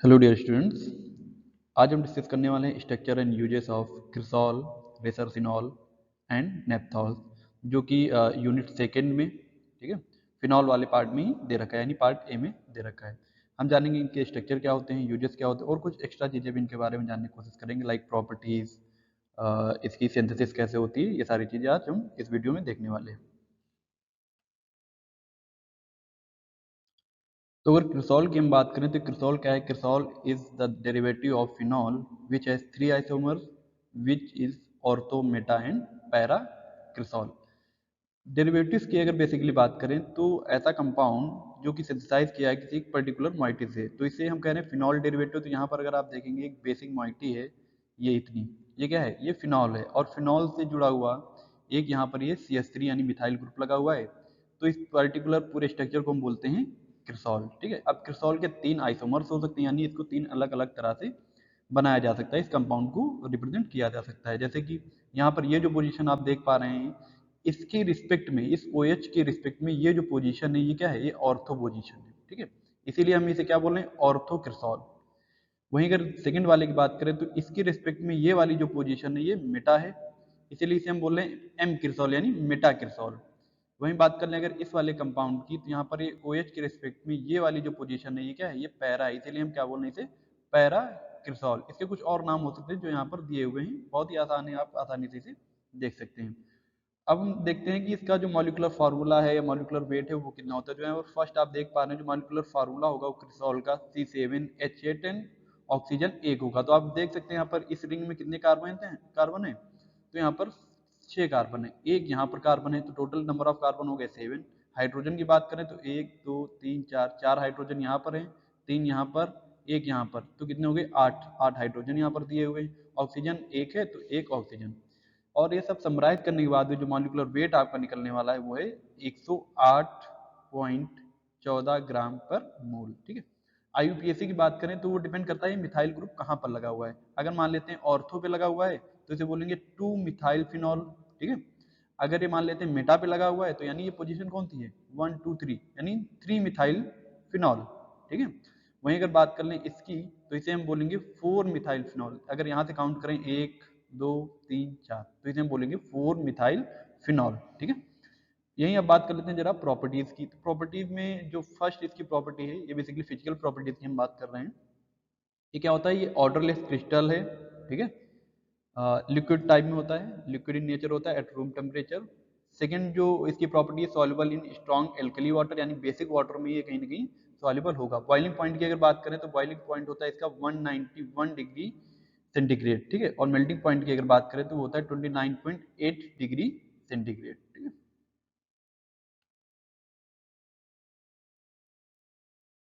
Hello dear students. आज हम discuss करने वाले हैं structure and uses of cresol, resorcinol and naphthol, जो कि यूनिट सेकेंड में, ठीक है, फिनॉल वाले पार्ट में ही दे रखा है, यानी पार्ट ए में दे रखा है। हम जानेंगे इनके स्ट्रक्चर क्या होते हैं, यूजेस क्या होते हैं और कुछ एक्स्ट्रा चीज़ें भी इनके बारे में जानने की कोशिश करेंगे, लाइक प्रॉपर्टीज़, इसकी सिंथेसिस कैसे होती है, ये सारी चीज़ें आज हम इस वीडियो में देखने वाले हैं। तो अगर क्रिसॉल की हम बात करें तो क्रिसॉल क्या है? Cresol is the derivative of phenol which has three isomers which is ortho, meta and para cresol. Derivatives की अगर बेसिकली बात करें तो ऐसा कंपाउंड जो कि सिंथेसाइज किया है किसी पर्टिकुलर मॉइटी से, तो इसे हम कह रहे हैं फिनॉल डेरिवेटिव। तो यहाँ पर अगर आप देखेंगे एक बेसिक मॉइटी है, ये इतनी, ये क्या है? ये फिनॉल है, और फिनॉल से जुड़ा हुआ एक यहाँ पर ये CH3 यानी मिथाइल ग्रुप लगा हुआ है। तो इस पर्टिकुलर पूरे स्ट्रक्चर को हम बोलते हैं क्रिसॉल। ठीक है, अब क्रिसॉल के तीन आइसोमर्स हो सकते हैं, यानी इसको तीन अलग अलग तरह से बनाया जा सकता है, इस कंपाउंड को रिप्रेजेंट किया जा सकता है। जैसे कि यहाँ पर ये जो पोजीशन आप देख पा रहे हैं, इसके रिस्पेक्ट में, इस OH के रिस्पेक्ट में ये जो पोजीशन है, ये क्या है? ये ऑर्थो पोजीशन है। ठीक है, इसीलिए हम इसे क्या बोल रहे हैं? ऑर्थो क्रिसॉल। वहीं अगर सेकंड वाले की बात करें तो इसके रिस्पेक्ट में ये वाली जो पोजीशन है ये मेटा है, इसीलिए इसे हम बोल रहे हैं एम क्रिसॉल यानी मेटा क्रिसॉल। वहीं बात कर लें अगर इस वाले कंपाउंड की, तो यहाँ पर ये OH के रिस्पेक्ट में ये वाली जो पोजीशन है ये क्या है? ये पैरा है, इसीलिए हम क्या बोल रहे हैं? इसे पैरा क्रिसॉल। इसके कुछ और नाम हो सकते हैं जो यहाँ पर दिए हुए हैं, बहुत ही आसान है, आप आसानी से इसे देख सकते हैं। अब हम देखते हैं कि इसका जो मॉलिक्यूलर फार्मूला है या मॉलिक्यूलर वेट है वो कितना होता है। जो है वो फर्स्ट आप देख पा रहे हैं, जो मॉलिक्यूलर फार्मूला होगा वो क्रिसॉल का C7H8 ऑक्सीजन एक होगा। तो आप देख सकते हैं यहाँ पर इस रिंग में कितने कार्बन है? तो यहाँ पर 6 कार्बन है, एक यहाँ पर कार्बन है, तो टोटल नंबर ऑफ कार्बन हो गए 7। हाइड्रोजन की बात करें तो 1 2 3 4, 4 हाइड्रोजन यहाँ पर है, 3 यहाँ पर, एक यहाँ पर, तो कितने हो गए? 8। 8 हाइड्रोजन यहाँ पर दिए हुए। ऑक्सीजन एक है तो एक ऑक्सीजन। और ये सब समराइज करने के बाद जो मॉलिक्यूलर वेट आपका निकलने वाला है वो है 108.14 ग्राम पर मोल। ठीक है, IUPAC की बात करें तो वो डिपेंड करता है मिथाइल ग्रुप कहाँ पर लगा हुआ है। अगर मान लेते हैं ऑर्थो पे लगा हुआ है तो इसे बोलेंगे 2 मिथाइल फिनॉल। ठीक है, अगर ये मान लेते हैं मेटा पे लगा हुआ है तो यानी ये पोजीशन कौन सी है? 1 2 3, यानी 3 मिथाइल फिनॉल। ठीक है, वहीं अगर बात कर लें इसकी तो इसे हम बोलेंगे 4 मिथाइल फिनॉल। अगर यहाँ से काउंट करें 1 2 3 4, तो इसे हम बोलेंगे 4 मिथाइल फिनॉल। ठीक है, यहीं अब बात कर लेते हैं जरा प्रॉपर्टीज की। तो प्रॉपर्टीज में जो फर्स्ट इसकी प्रॉपर्टी है, ये बेसिकली फिजिकल प्रॉपर्टीज की हम बात कर रहे हैं। ये क्या होता है? ये ऑर्डरलेस क्रिस्टल है। ठीक है, लिक्विड टाइप में होता है, लिक्विड इन नेचर होता है एट रूम टेम्परेचर। सेकेंड जो इसकी प्रॉपर्टी है, soluble in strong alkali water, यानी बेसिक वाटर में ये कहीं ना कहीं सॉल्युबल होगा। बॉइलिंग पॉइंट की अगर बात करें तो बॉइलिंग पॉइंट होता है इसका 191 डिग्री सेंटीग्रेड। ठीक है, और मेल्टिंग पॉइंट की अगर बात करें तो वो होता है 29.8 डिग्री सेंटीग्रेड। ठीक है,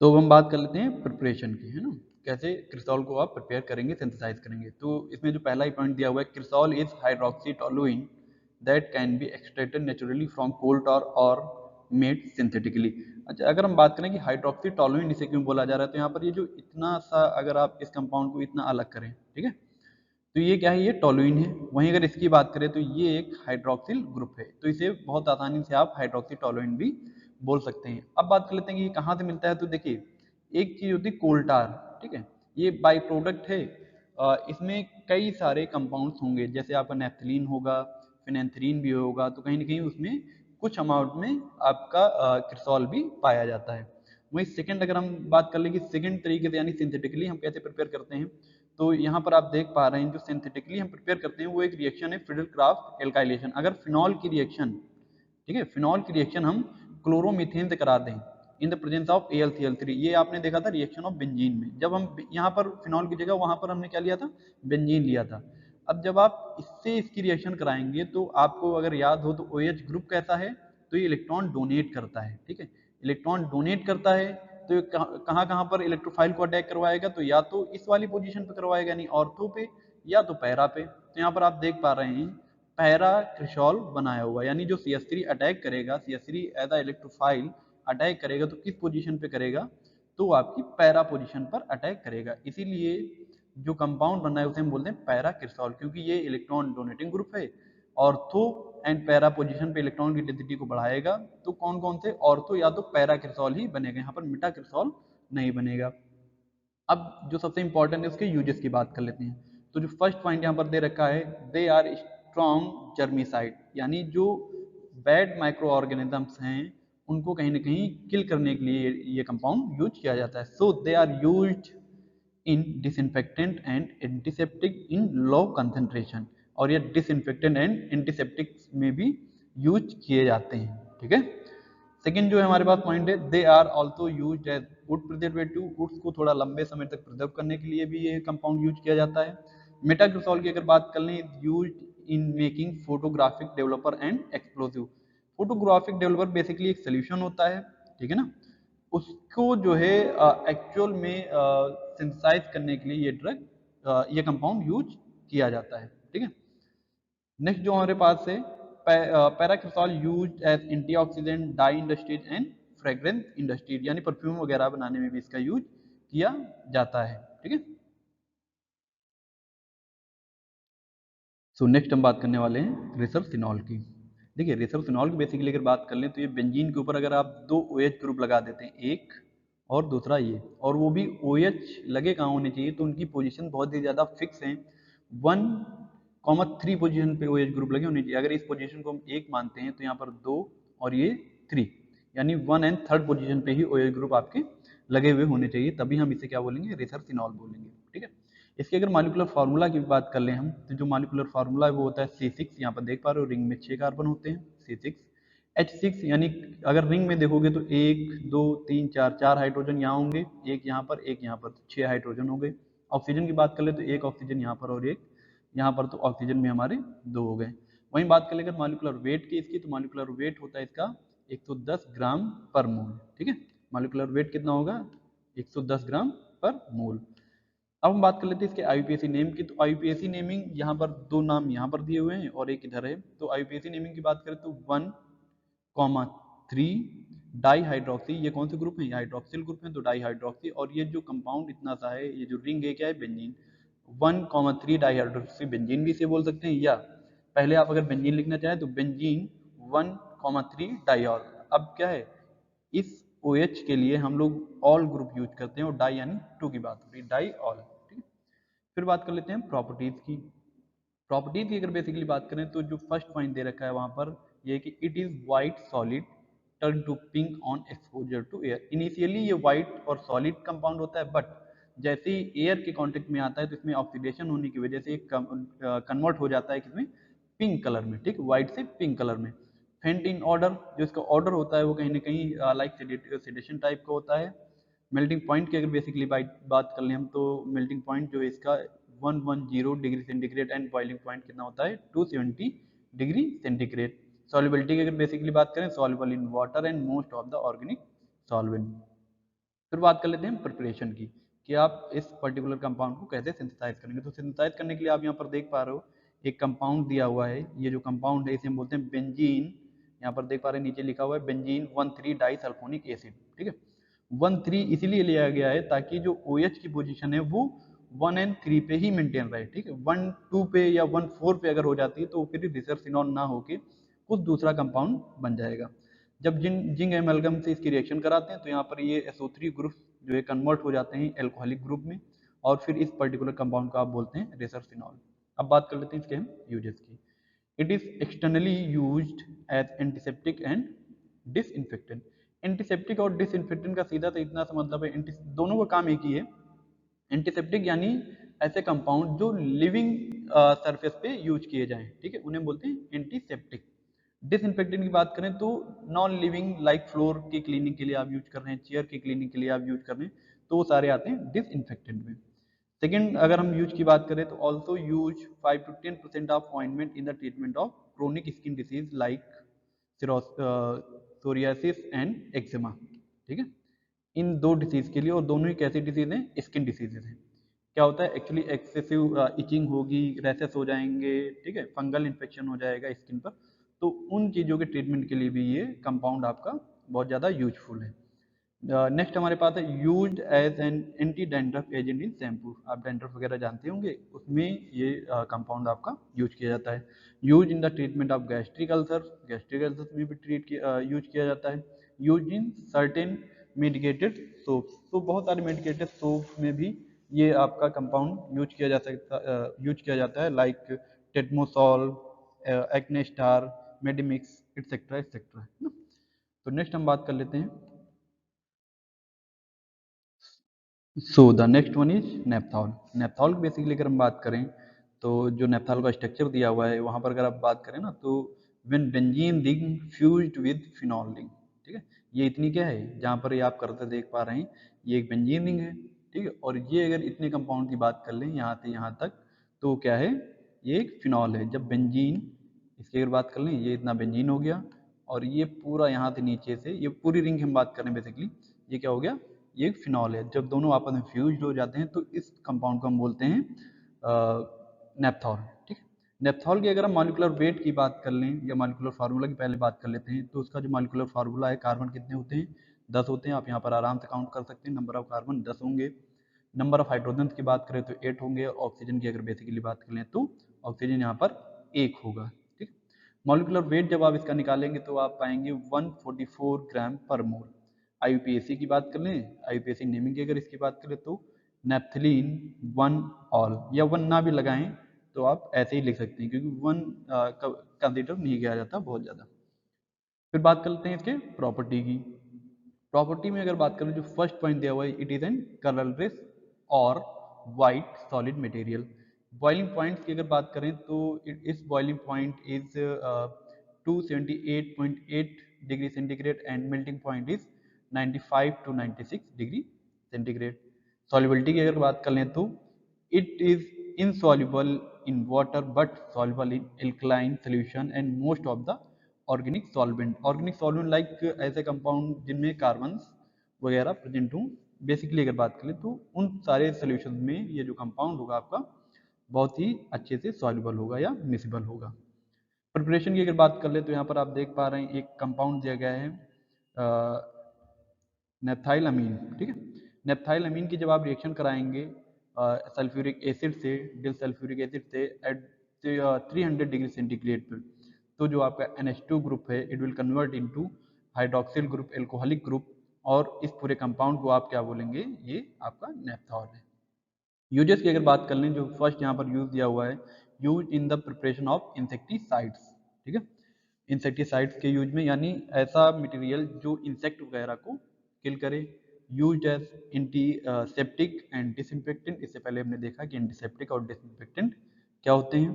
तो अब हम बात कर लेते हैं प्रिपरेशन की, है ना, कैसे क्रिसॉल को आप प्रिपेयर करेंगे, सिंथेसाइज करेंगे। तो इसमें जो पहला ही पॉइंट दिया हुआ है, cresol is hydroxy toluene that can be extracted naturally from coal tar और मेड सिंथेटिकली। अच्छा, अगर हम बात करें कि हाइड्रोक्सी टोलुइन इसे क्यों बोला जा रहा है, तो यहाँ पर ये जो इतना सा, अगर आप इस कंपाउंड को इतना अलग करें, ठीक है, तो ये क्या है? ये टोलुइन है। वहीं अगर इसकी बात करें तो ये एक हाइड्रोक्सिल ग्रुप है, तो इसे बहुत आसानी से आप हाइड्रोक्सी टोलुइन भी बोल सकते हैं। अब बात कर लेते हैं कि ये कहाँ से मिलता है। तो देखिए, एक चीज होती है कोल्टार। ठीक है, ये बाई प्रोडक्ट है। इसमें कई सारे कंपाउंड्स होंगे, जैसे आपका नेफ्थलीन होगा, फिनेंथ्रीन भी होगा, तो कहीं ना कहीं उसमें कुछ अमाउंट में आपका क्रिसॉल भी पाया जाता है। वहीं सेकंड अगर हम बात कर लें कि सेकंड तरीके से यानी सिंथेटिकली हम कैसे प्रिपेयर करते हैं, तो यहाँ पर आप देख पा रहे हैं जो सिंथेटिकली हम प्रिपेयर करते हैं वो एक रिएक्शन है फ्रिडल क्राफ्ट एल्काइलेशन। अगर फिनॉल की रिएक्शन, ठीक है, फिनॉल की रिएक्शन हम क्लोरोमीथेन से करा दें in the presence of AlCl3, ये आपने देखा था रिएक्शन ऑफ बेंजीन में। जब हम यहाँ पर फिनॉल की जगह वहां पर हमने क्या लिया था? बेंजीन लिया था। अब जब आप इससे इसकी रिएक्शन कराएंगे तो आपको अगर याद हो तो OH ग्रुप कैसा है? तो ये इलेक्ट्रॉन डोनेट करता है। ठीक है, इलेक्ट्रॉन डोनेट करता है, तो कहाँ कहाँ पर इलेक्ट्रोफाइल को अटैक करवाएगा? तो या तो इस वाली पोजीशन पे करवाएगा, यानी ऑर्थो पे, या तो पैरा पे। तो यहाँ पर आप देख पा रहे हैं पैरा क्रिसॉल बनाया हुआ, यानी जो CH3 अटैक करेगा, CH3 as a electrophile attack करेगा, तो किस पोजीशन पे करेगा? तो आपकी पैरा पोजीशन पर अटैक करेगा। इसीलिए जो कंपाउंड बना है उसे हम बोलते हैं पैरा क्रिसॉल, क्योंकि ये इलेक्ट्रॉन डोनेटिंग ग्रुप है। ऑर्थो एंड पैरा पोजीशन पे इलेक्ट्रॉन की डेंसिटी को बढ़ाएगा, तो कौन कौन से? ऑर्थो या तो पैरा क्रिसॉल ही बनेगा, यहाँ पर मेटा क्रिसॉल नहीं बनेगा। अब जो सबसे इंपॉर्टेंट है उसके यूजेस की बात कर लेते हैं। तो जो फर्स्ट पॉइंट यहाँ पर दे रखा है, दे आर स्ट्रॉन्ग जर्मिसाइड, यानी जो बैड माइक्रो ऑर्गेनिजम्स हैं उनको कहीं ना कहीं किल करने के लिए ये कंपाउंड यूज किया जाता है। So they are used in disinfectant and antiseptic in low concentration, और ये डिसइंफेक्टेंट एंड एंटीसेप्टिक में भी यूज किए जाते हैं। ठीक है। सेकेंड जो है हमारे पास पॉइंट है, they are also use as wood preservative, woods को थोड़ा लंबे समय तक प्रिजर्व करने के लिए भी ये कंपाउंड यूज किया जाता है। मेटाग्लिसरॉल की अगर बात कर लें, use in making photographic developer and explosive. Photographic developer basically एक सोल्यूशन होता है, ठीक है ना, उसको जो है एक्चुअल में सिंथेसाइज करने के लिए ये ड्रग ये कंपाउंड यूज किया जाता है। ठीक है। नेक्स्ट जो हमारे पास है, paracresol use as antioxidant dye industries and fragrance industries, यानी परफ्यूम वगैरह बनाने में भी इसका यूज किया जाता है। ठीक है। सो नेक्स्ट हम बात करने वाले हैं रिसर्फिनॉल की। देखिए रिसर्फिनॉल की बेसिकली अगर बात कर लें तो ये बेंजीन के ऊपर अगर आप दो OH ग्रुप लगा देते हैं, एक और दूसरा ये, और वो भी OH लगे कहाँ होने चाहिए, तो उनकी पोजीशन बहुत ही ज़्यादा फिक्स है, 1,3 पोजीशन पे OH ग्रुप लगे होने चाहिए। अगर इस पोजीशन को हम एक मानते हैं तो यहाँ पर 2 और ये 3, यानी 1 एंड 3rd पोजीशन पे ही OH ग्रुप आपके लगे हुए होने चाहिए, तभी हम इसे क्या बोलेंगे, रिसर्फिनॉल बोलेंगे। ठीक है। इसके अगर मॉलिक्यूलर फार्मूला की बात कर लें हम, तो जो मॉलिक्यूलर फार्मूला है वो होता है C6, यहाँ पर देख पा रहे हो रिंग में 6 कार्बन होते हैं, C6H6, यानी अगर रिंग में देखोगे तो 1 2 3 4 4 हाइड्रोजन यहाँ होंगे, एक यहाँ पर एक यहाँ पर, तो 6 हाइड्रोजन हो गए। ऑक्सीजन की बात कर ले तो एक ऑक्सीजन यहाँ पर और एक यहाँ पर, तो ऑक्सीजन में हमारे 2 हो गए। वहीं बात कर ले अगर मॉलिक्यूलर वेट की इसकी, तो मॉलिक्यूलर वेट होता है इसका 110 ग्राम पर मोल। ठीक है। मॉलिक्यूलर वेट कितना होगा, 110 ग्राम पर मोल। अब हम बात कर लेते हैं इसके IUPAC नेम की। तो IUPAC नेमिंग यहाँ पर दो नाम यहाँ पर दिए हुए हैं और एक इधर है। तो IUPAC नेमिंग की बात करें तो 1,3 डाई हाइड्रोक्सी, ये कौन से ग्रुप है, ये हाइड्रोक्सिल ग्रुप है, तो डाई हाइड्रोक्सी, और ये जो कंपाउंड इतना सा है, ये जो रिंग है क्या है, बेंजीन। 1,3 डाई हाइड्रोक्सी बेंजीन भी इसे बोल सकते हैं, या पहले आप अगर बेंजीन लिखना चाहें तो बेंजीन 1,3 डाईऑल। अब क्या है, इस OH के लिए हम लोग ऑल ग्रुप यूज करते हैं, और डाई यानी 2 की बात हो रही है, डाई ऑल। ठीक है। फिर बात कर लेते हैं प्रॉपर्टीज की। प्रॉपर्टीज की अगर बेसिकली बात करें तो जो फर्स्ट पॉइंट दे रखा है वहां पर, ये है कि it is white solid turn to pink on exposure to air. Initially ये वाइट और सॉलिड कंपाउंड होता है, बट जैसे ही एयर के कांटेक्ट में आता है तो इसमें ऑक्सीडेशन होने की वजह से कन्वर्ट हो जाता है किसमें, पिंक कलर में। ठीक, व्हाइट से पिंक कलर में। फेंट इन ऑर्डर, जो इसका ऑर्डर होता है वो कहीं ना कहीं लाइक सेडेशन टाइप का होता है। मेल्टिंग पॉइंट की अगर बेसिकली बात कर लें हम, तो मेल्टिंग पॉइंट जो है इसका 110 degree centigrade, and boiling point कितना होता है, 270 डिग्री सेंटीग्रेड। सॉल्युबिलिटी की अगर बेसिकली बात करें, soluble in water and most of the organic solvent. फिर बात कर लेते हैं प्रिपरेशन की, कि आप इस पर्टिकुलर कंपाउंड को कैसे सिंथेसाइज करेंगे। तो सिंथेसाइज करने के लिए आप यहाँ पर देख पा रहे हो एक कंपाउंड दिया हुआ है, ये जो कंपाउंड है इसे हम बोलते हैं बेंजीन। यहाँ पर देख पा रहे हैं नीचे लिखा हुआ है बेंजीन 1,3 डाई सल्फोनिक एसिड। ठीक है। 1,3 इसीलिए लिया गया है ताकि जो OH की पोजीशन है वो 1 एंड 3 पे ही मेंटेन रहे। ठीक है। 1 2 पे या 1 4 पे अगर हो जाती है तो फिर रिसर्फिनॉल ना होके कुछ दूसरा कंपाउंड बन जाएगा। जब जिंक एमलगम से इसकी रिएक्शन कराते हैं तो यहाँ पर ये SO3 ग्रुप जो है कन्वर्ट हो जाते हैं एल्कोहलिक ग्रुप में, और फिर इस पर्टिकुलर कंपाउंड को आप बोलते हैं रिसर्फिनॉल। अब बात कर लेते हैं इसके हम यूजेस की। It is externally used as antiseptic and disinfectant. Antiseptic और डिसइंफेक्टेंट का सीधा तो इतना सा मतलब है, दोनों का काम एक ही है। एंटीसेप्टिक यानी ऐसे कंपाउंड जो लिविंग सरफेस पे यूज किए जाएं, ठीक है, उन्हें बोलते हैं एंटीसेप्टिक। डिसइंफेक्टेंट की बात करें तो नॉन लिविंग, लाइक फ्लोर की क्लीनिंग के लिए आप यूज कर रहे हैं, चेयर की क्लीनिंग के लिए आप यूज कर रहे हैं, तो वो सारे आते हैं डिसइंफेक्टेंट में। सेकेंड अगर हम यूज की बात करें तो also use 5 to 10% of ointment in the treatment of chronic skin disease like psoriasis and eczema. ठीक है। इन दो डिसीज के लिए, और दोनों ही कैसी डिसीज हैं, स्किन डिसीजेज हैं। क्या होता है एक्चुअली, एक्सेसिव इचिंग होगी, रैसेस हो जाएंगे, ठीक है, फंगल इन्फेक्शन हो जाएगा स्किन पर, तो उन चीज़ों के ट्रीटमेंट के लिए भी ये कंपाउंड आपका बहुत ज़्यादा यूजफुल है। नेक्स्ट हमारे पास है used as an anti dandruff agent in shampoo. आप डैंड्रफ वगैरह जानते होंगे, उसमें ये कंपाउंड आपका यूज किया जाता है। Use in the treatment of gastric ulcer, gastric ulcer में भी यूज किया जाता है। Use in certain medicated soap, तो बहुत सारे मेडिकेटेड सोप में भी ये आपका कंपाउंड यूज किया जाता है, लाइक टेटमोसॉल, एक्नेस्टार, मेडिमिक्स एटसेट्रा एटसेट्रा। तो नेक्स्ट हम बात कर लेते हैं। So the next one is नेप्थॉल। नेप्थॉल की बेसिकली अगर हम बात करें तो जो नेप्थॉल का स्ट्रक्चर दिया हुआ है वहाँ पर अगर आप बात करें ना, तो when benzene ring fused with phenol ring, ठीक है, ये इतनी क्या है, जहाँ पर ये आप करते देख पा रहे हैं, ये एक बेंजीन रिंग है, ठीक है, और ये अगर इतने कंपाउंड की बात कर लें यहाँ से यहाँ तक, तो क्या है, ये एक फिनॉल है। जब बेंजीन, इसकी अगर बात कर लें, ये इतना बेंजीन हो गया, और ये पूरा यहाँ से नीचे से, ये पूरी रिंग हम बात कर रहे हैं बेसिकली, ये क्या हो गया, ये एक फिनॉल है। जब दोनों आपस में फ्यूज्ड हो जाते हैं तो इस कंपाउंड को हम बोलते हैं नेप्थॉल, ठीक है। नेप्थॉल की अगर हम मॉलिक्यूलर वेट की बात कर लें या मॉलिक्यूलर फार्मूला की पहले बात कर लेते हैं, तो उसका जो मॉलिक्यूलर फार्मूला है, कार्बन कितने होते हैं, 10 होते हैं। आप यहाँ पर आराम से काउंट कर सकते हैं, नंबर ऑफ कार्बन 10 होंगे। नंबर ऑफ हाइड्रोजन की बात करें तो 8 होंगे, और ऑक्सीजन की अगर बेसिकली बात कर लें तो ऑक्सीजन यहाँ पर 1 होगा, ठीक। मॉलिक्यूलर वेट जब आप इसका निकालेंगे तो आप पाएंगे 144 ग्राम पर मोल। आईयूपीएसी की बात कर लें, आईयूपीएसी नेमिंग की अगर इसकी बात करें तो नेप्थलीन 1 ऑल, या 1 ना भी लगाएं तो आप ऐसे ही लिख सकते हैं, क्योंकि 1 कंसिडर नहीं किया जाता बहुत ज़्यादा। फिर बात कर लेते हैं इसके प्रॉपर्टी की। प्रॉपर्टी में अगर बात करें, जो फर्स्ट पॉइंट दिया हुआ है, इट इज एन कलरलेस और white solid material. Boiling point की अगर बात करें तो इस boiling point is 278.8 degree centigrade and melting point is 95 to 96 degree centigrade. Solubility की अगर बात कर लें तो it is insoluble in water but soluble in alkaline solution and most of the organic solvent. Organic solvent like ऐसे compound जिनमें carbon वगैरह present हों, बेसिकली अगर बात करें तो उन सारे सोल्यूशन में ये जो कंपाउंड होगा आपका बहुत ही अच्छे से सॉल्युबल होगा या मिसिबल होगा। प्रिपरेशन की अगर बात कर ले तो यहाँ पर आप देख पा रहे हैं एक कंपाउंड दिया गया है नेप्थाइल अमीन, ठीक है। नेप्थाइल अमीन की जब आप रिएक्शन कराएंगे सल्फ्यूरिक एसिड से, डिल सल्फ्यूरिक एसिड से एट 300 डिग्री सेंटीग्रेड पर, तो जो आपका NH2 ग्रुप है it will convert into hydroxyl group, alcoholic group, और इस पूरे कंपाउंड को आप क्या बोलेंगे, ये आपका नेप्थॉल है। यूजेस की अगर बात कर लें, जो फर्स्ट यहाँ पर यूज दिया हुआ है, use in the preparation of insecticides, ठीक है। इंसेक्टिसाइड्स के यूज में, यानी ऐसा मटेरियल जो इंसेक्ट वगैरह को किल करे। Use as antiseptic and disinfectant, इससे पहले हमने देखा कि एंटीसेप्टिक और डिसइंफेक्टेंट क्या होते हैं।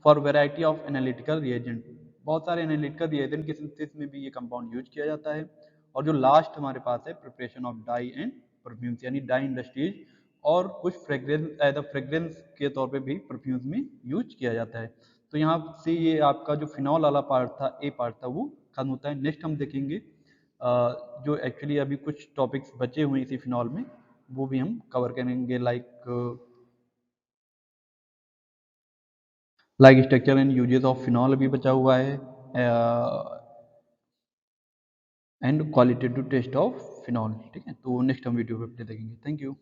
For variety of analytical reagent, बहुत सारे एनालिटिकल रिएजेंट के सिंथेसिस में भी ये कंपाउंड यूज किया जाता है। और जो लास्ट हमारे पास है, preparation of dye and perfumes, यानी डाई इंडस्ट्रीज और कुछ फ्रेग्रेंस एज अ फ्रेग्रेंस के तौर पे भी परफ्यूम्स में यूज किया जाता है। तो यहाँ से ये आपका जो फिनॉल वाला पार्ट था, ए पार्ट था, वो खत्म होता है। नेक्स्ट हम देखेंगे जो एक्चुअली अभी कुछ टॉपिक्स बचे हुए इसी फिनॉल में, वो भी हम कवर करेंगे, like structure and uses of phenol अभी बचा हुआ है, and qualitative test of phenol, ठीक है। तो नेक्स्ट हम वीडियो पे देखेंगे। Thank you.